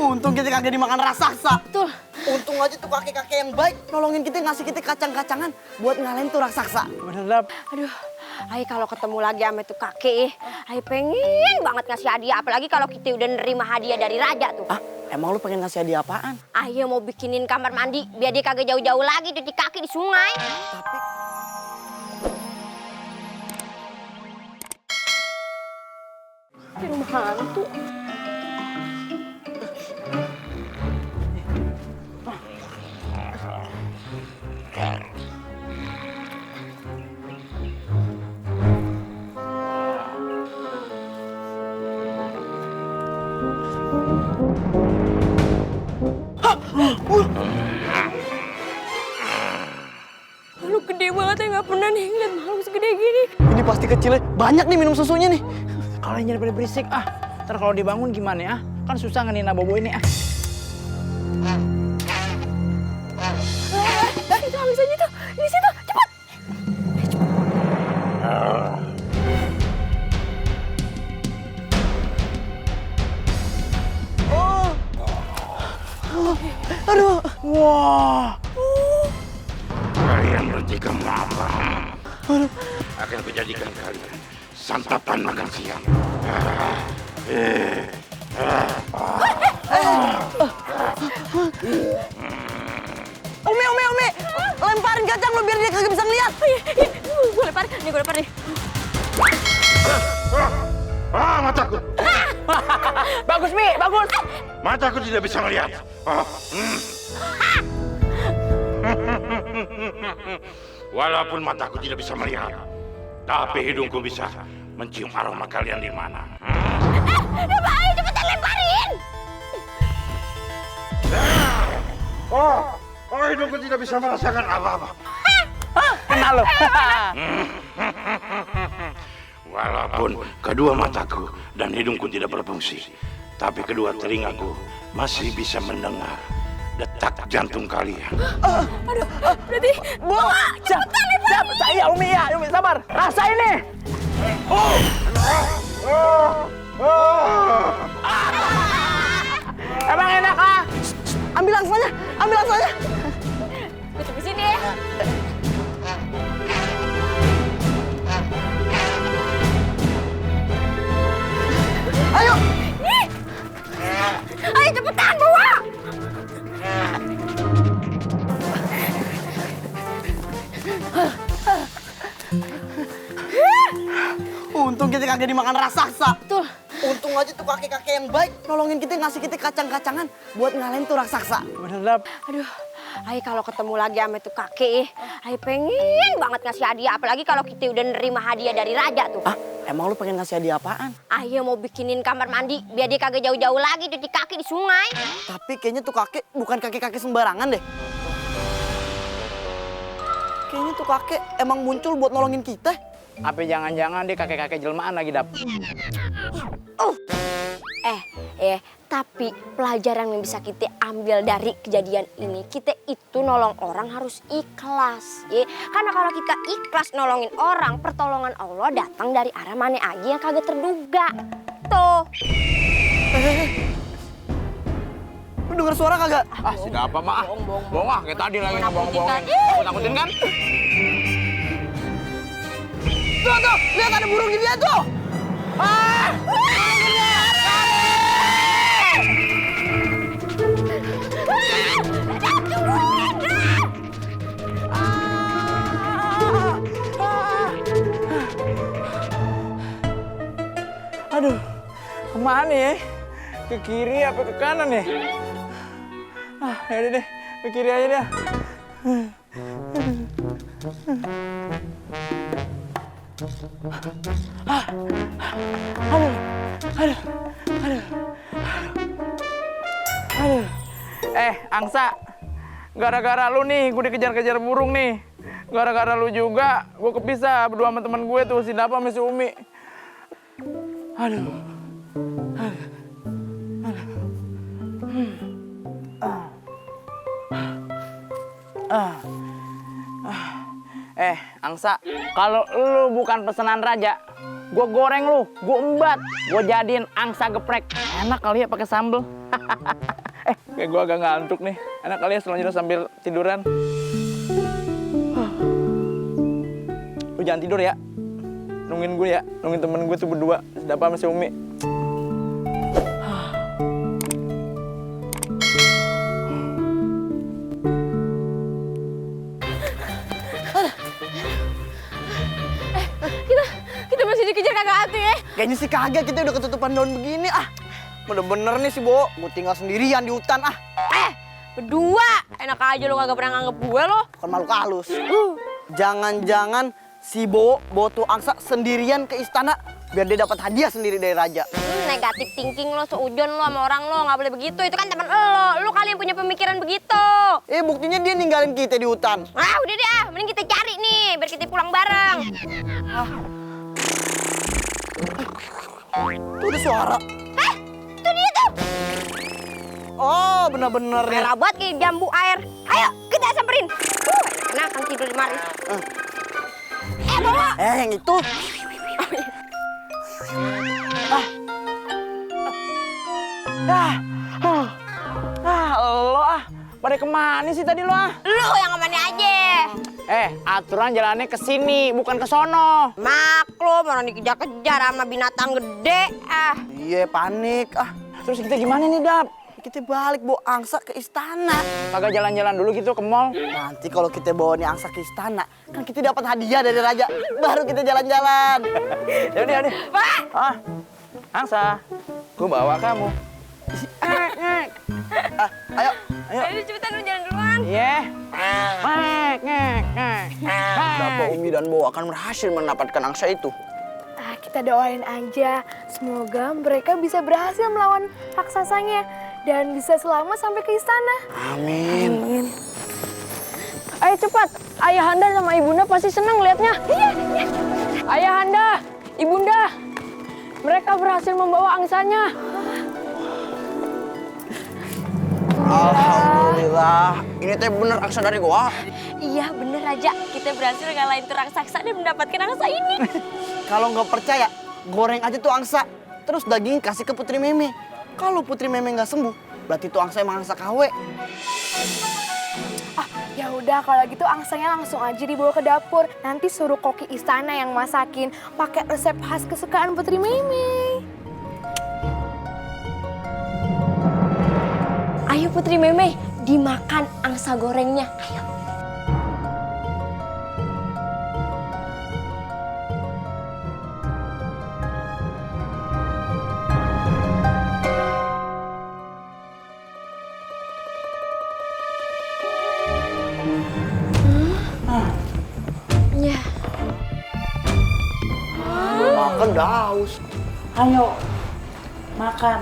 Untung kita kagak dimakan raksasa. Betul. Untung aja tuh kakek-kakek yang baik nolongin kita, ngasih kita kacang-kacangan buat ngalahin tuh raksasa. Bener, Dap. Aduh, Ai kalau ketemu lagi sama tuh kakek, Ai pengen banget ngasih hadiah. Apalagi kalau kita udah nerima hadiah dari raja tuh. Ah, emang lu pengen ngasih hadiah apaan? Ayo mau bikinin kamar mandi biar dia kagak jauh-jauh lagi cuci kaki di sungai. Tapi Di rumah hantu. Lu gede banget ya, nggak pernah nih ngeliat makhluk segede gini. ini pasti kecilnya banyak nih minum susunya nih. Kalian jangan pada berisik Ntar kalau dibangun gimana ya? Kan susah ngenina bobo ini Itu amisannya tuh, di situ, cepat. Aduh, Wah. Kalian bertiga mama. Akan kujadikan kalian santapan makan siang. Umi, lemparin kacang lu biar dia kagak bisa ngeliat. Gue lempar, nih gue lempar nih. Mataku. Bagus, Mi, bagus. Mataku tidak bisa melihat. Walaupun mataku tidak bisa melihat, tapi hidungku bisa mencium aroma kalian di mana. Ayo cepetan lemparin. Hidungku tidak bisa merasakan apa-apa. Kena lo. Walaupun kedua mataku dan hidungku tidak berfungsi, tapi kedua telingaku masih bisa mendengar detak jantung kalian. Berarti bawa, cepetan lemparin. Saya Umi ya, Umi sabar. Rasa ini. Emang enak Ambil langsanya. Gue tunggu sini ya. Ayo. Ayo cepetan bawa. Untung kita kagak dimakan raksasa. Tuh. Untung aja tuh kakek-kakek yang baik nolongin kita, ngasih kita kacang-kacangan buat ngalahin tuh raksasa. Bener, Dap. Aduh, Ai kalau ketemu lagi sama tuh kakek, Ai pengen banget ngasih hadiah. Apalagi kalau kita udah nerima hadiah dari raja tuh. Ah, emang lu pengen ngasih hadiah apaan? Ayo mau bikinin kamar mandi biar dia kagak jauh-jauh lagi cuci kaki di sungai. Tapi kayaknya tuh kakek bukan kakek-kakek sembarangan deh. Kayaknya tuh kakek emang muncul buat nolongin kita. Apa jangan-jangan dia kakek-kakek jelmaan lagi, Dap. Tapi pelajaran yang bisa kita ambil dari kejadian ini, kita itu nolong orang harus ikhlas, ya. Karena kalau kita ikhlas nolongin orang, pertolongan Allah datang dari arah mana aja yang kagak terduga. Tuh. Lu denger suara kagak? Sudah apa, Mak? Bohong kayak tadi lagi Menakutkan. ngebohong-bohongin. Takutin kan? Tuh, lihat ada burung di dia tuh. Aduh, kemana ya? Ke kiri apa ke kanan ya? Yaudah deh, ke kiri aja dah. Aduh. Angsa, gara-gara lu nih, gue dikejar-kejar burung nih. Gara-gara lu juga, gue kepisah berdua sama temen gue tuh, si Dapa sama si Umi. Aduh. Angsa, kalau lu bukan pesanan raja, gue goreng lu, gue embat, gue jadiin angsa geprek. Enak kali ya pakai sambel. Kayak gue agak ngantuk nih. Enak kali ya selanjutnya sambil tiduran. Lu jangan tidur ya. Nungguin gue ya. Nungguin temen gue tuh berdua. Siapa sama si Umi. Kita masih dikejar kakak Atu ya. Kayaknya sih kagak, kita udah ketutupan daun begini. Bener-bener nih si Bo, gue tinggal sendirian di hutan. Berdua. Enak aja lo kagak pernah nganggep gue lo. Bukan makhluk halus. Jangan-jangan si Bo tuh angsa sendirian ke istana biar dia dapat hadiah sendiri dari raja. Negatif thinking lo, seujon lo sama orang lo. Nggak boleh begitu, itu kan teman lo. Lo kali yang punya pemikiran begitu. Buktinya dia ninggalin kita di hutan. Udah deh mending kita cari nih, biar kita pulang bareng. Tuh ada suara. Itu dia tuh. Oh, bener-bener ya. Merah banget kayak jambu air. Ayo, kita samperin. Enak kan tidur di mari. Bawa. Yang itu. Lo pada kemana sih tadi lo Lu yang kemana aja. Aturan jalannya ke sini, bukan ke sono. Maklum, orang dikejar-kejar sama binatang gede. Iya, panik. Terus kita gimana nih, Dap? Kita balik bawa angsa ke istana. Kagak jalan-jalan dulu gitu ke mall? Nanti kalau kita bawa nih angsa ke istana, kan kita dapat hadiah dari raja. Baru kita jalan-jalan. Yaudah. Pak! Angsa, gue bawa kamu. Ayo. Ayo cepetan lu jalan duluan. Iya. Bapak Umi dan Bo akan berhasil mendapatkan angsa itu. Kita doain aja, semoga mereka bisa berhasil melawan raksasanya dan bisa selamat sampai ke istana. Amin. Ayo cepat, Ayahanda sama Ibunda pasti senang lihatnya. Iya. Ayahanda, Ibunda, mereka berhasil membawa angsanya. Alhamdulillah, ini teh bener angsa dari gua. Iya bener Raja, kita berhasil ngalahin tuh raksasa dan mendapatkan angsa ini. Kalau nggak percaya, goreng aja tuh angsa. Terus daging kasih ke Putri Meme. Kalau Putri Meme nggak sembuh, berarti tuh angsa emang angsa KW. Ya udah kalau gitu angsanya langsung aja dibawa ke dapur. Nanti suruh koki istana yang masakin pakai resep khas kesukaan Putri Meme. Ayo Putri Meme, dimakan angsa gorengnya. Ayo. Ya. Makan udah haus. Ayo, makan.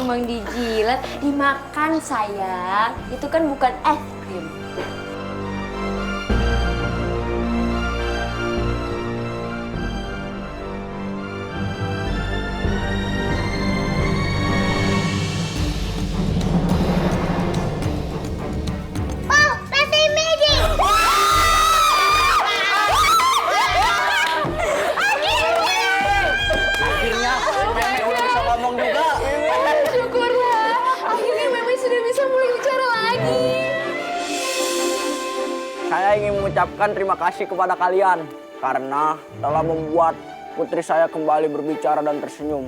Cuma dijilat, dimakan sayang. Itu kan bukan es krim. Akhirnya Meme udah bisa ngomong juga. Syukurlah, akhirnya Meme sudah bisa mulai bicara lagi. Saya ingin mengucapkan terima kasih kepada kalian karena telah membuat putri saya kembali berbicara dan tersenyum.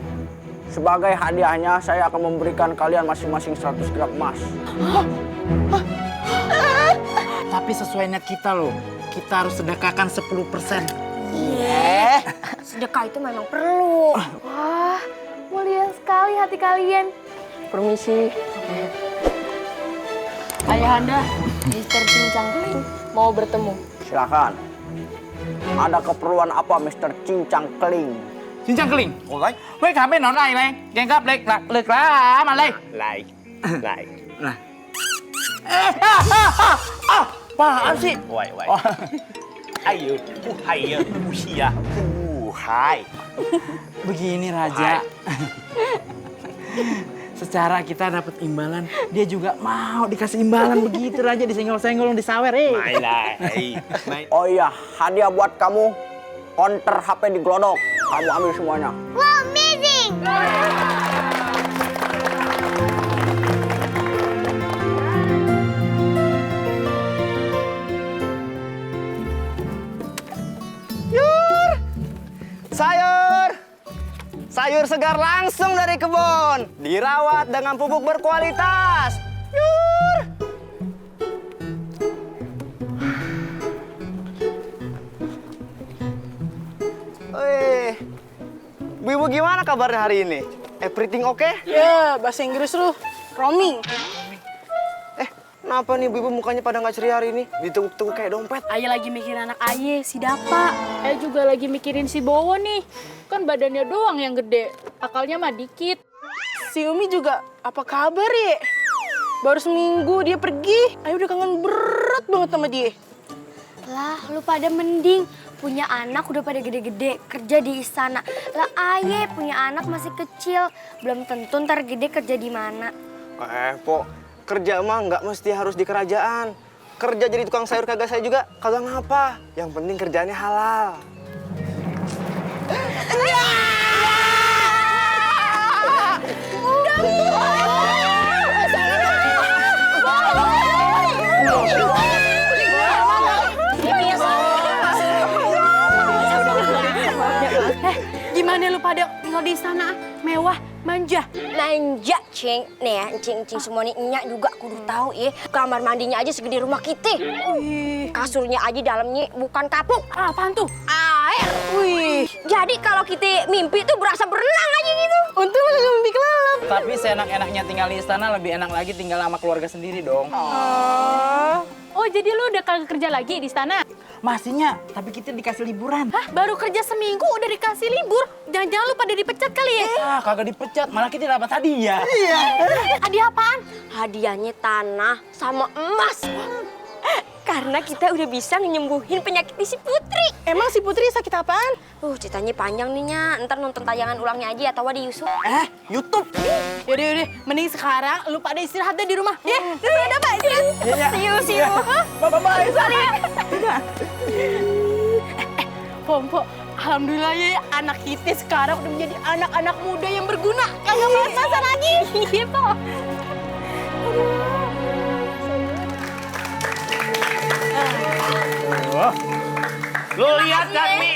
Sebagai hadiahnya, saya akan memberikan kalian masing-masing 100 gram emas. Tapi sesuai niat kita loh, kita harus sedekahkan 10%. Sedekah itu memang perlu. Wah, mulia sekali hati kalian. Permisi. Ayahanda, Mister Cincang itu mau bertemu. Silakan. Ada keperluan apa, Mr. Cincang Keling? Cincang keling. Ôi, với cả bên nó này, ghen gấp lịch lá mà đây. Lại. Nah. Apaan sih? Wait. Ayo, hayya, usia. Hai. Begini Raja. Secara kita dapat imbalan, dia juga mau dikasih imbalan begitu Raja, disenggol-senggol, disawer. Oh iya, hadiah buat kamu. Konter HP di Glodok. Kamu ambil semuanya. Wow, amazing! Sayur! Sayur segar langsung dari kebun. Dirawat dengan pupuk berkualitas. Yur! Wih, Bu Ibu gimana kabarnya hari ini? Everything okay? Ya, bahasa Inggris lu. Roaming. Kenapa nih Bu Ibu mukanya pada nggak ceria hari ini? Diteguk-teguk kayak dompet. Ayah lagi mikirin anak Ayah, si Dapa. Ayah juga lagi mikirin si Bowo nih. Kan badannya doang yang gede, akalnya mah dikit. Si Umi juga, apa kabar ya? Baru seminggu dia pergi, Ayah udah kangen berat banget sama dia. Lah, lu pada mending punya anak udah pada gede-gede kerja di istana. Lah, Aye punya anak masih kecil, belum tentu ntar gede kerja di mana. Pok, kerja mah nggak mesti harus di kerajaan. Kerja jadi tukang sayur kagak saya juga kagak ngapa. Yang penting kerjaannya halal. Gimana lu pada tinggal di istana? Mewah, manja. Manja, Cing. Nih ya, Cing semua nih Nyak juga kudu tahu ya. Kamar mandinya aja segede rumah kita. Kasurnya aja dalamnya bukan kapuk. Apaan tuh? Air. Wih, Jadi kalau kita mimpi tuh berasa berenang aja gitu. untung lu gak mimpi kelelep. Tapi seenak-enaknya tinggal di istana, lebih enak lagi tinggal sama keluarga sendiri dong. Oh, jadi lu udah kagak kerja lagi di istana? Masihnya, tapi kita dikasih liburan. Hah, baru kerja seminggu udah dikasih libur? Jangan-jangan lu pada dipecat kali ya? Ah, kagak dipecat, malah kita dapat hadiah. Hadiah apaan? Hadiahnya tanah sama emas. Karena kita udah bisa nyembuhin penyakit si Putri. Emang si Putri sakit apaan? Ceritanya panjang nih, Nyak. Ntar nonton tayangan ulangnya aja atau di Yusuf. YouTube. Yaudah, mending sekarang lu pada istirahat deh di rumah. Ya, udah Pak, istirahat. See you. Bye-bye. Sorry ya. Pompo, alhamdulillah ya anak kita sekarang udah menjadi anak-anak muda yang berguna. Kagak malas-malasan lagi. Iya, Po. Lu lihat kan, Mi?